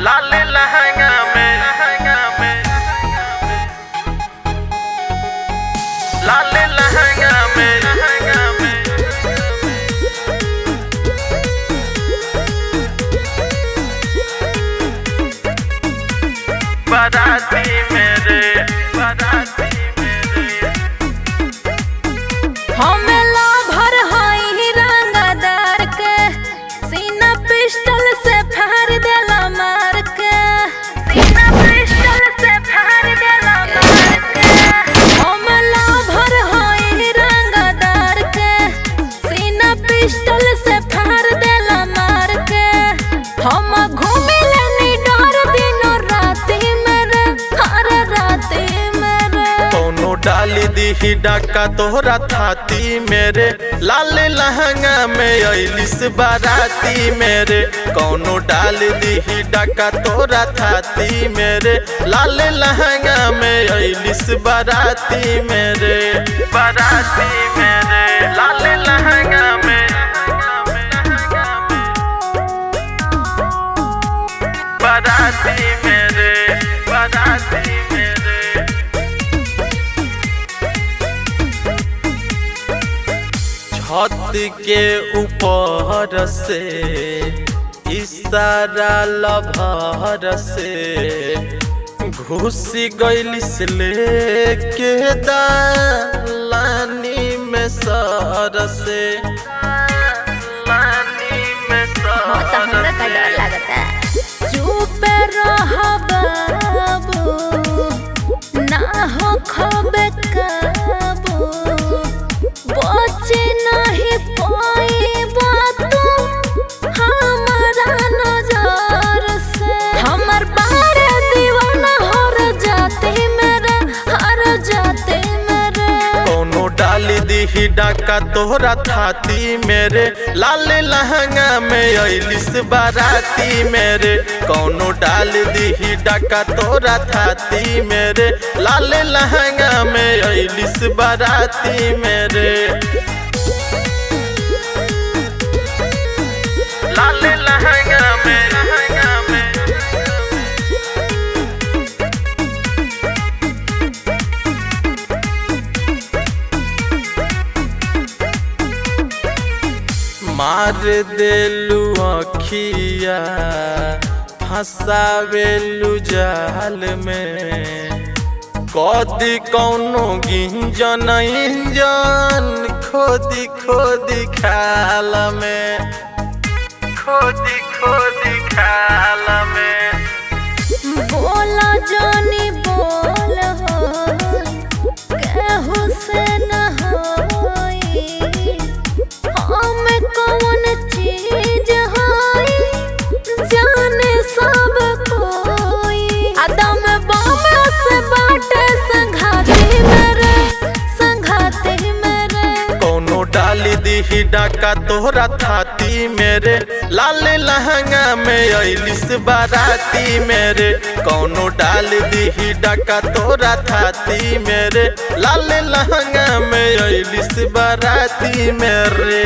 लाल लहंगा में लाल लहंगा में बाराती मेरे हमें लाभर हई रंगदार के सीना पिस्टल से फाड़ देला मार के सीना पिस्टल से फाड़ देला मार के हमें लाभर हई रंगदार के सीना पिस्टल से फाड़ देला मार के हम घूमिले नी डर दिनो राती मेरे हर राती मेरे कोनो डाली दी डाका तोहरा थाती मेरे लाल लहंगा में अइलिस बाराती मेरे कोनो डाल दी डाका तोहरा थाती मेरे लाल लहंगा में अइलिस बाराती मेरे लाल लहंगा में बाराती मेरे छत के ऊपर से इशारा लभर से घुस गइलिस लेके दालानी में सर से हमरा का डर लगता चुप रह बाबू ना हो खबे काबू बचे नहीं पाइबा तू हमारा नजर से हमर बारे दीवाना हर जाते मेरे हर जाते मेरे कोनो डाली दी डाका तोहरा थाती मेरे लाल लहंगा में अइलिस बाराती मेरे कोनो डाल दी डाका तोहरा थाती मेरे लाल लहंगा में अइलिस बाराती मेरे लाल लहंगा में मार देलू अखिया फंसावेलू जाल में कदी कौनो गिंजन इंजन खोदी खोदी खाल में खाल में बोला जानी बोल हो केहू से न होई हम कौन चीज होई जाने सब कोई आदम बम से बाटे संघाते मेरे कोनो डाली दी डाका तोहरा थाती मेरे लाल लहंगा में अइलिस बाराती मेरे कोनो डाल दी डाका तोहरा थाती मेरे लाल लहंगा में अइलिस बाराती मेरे।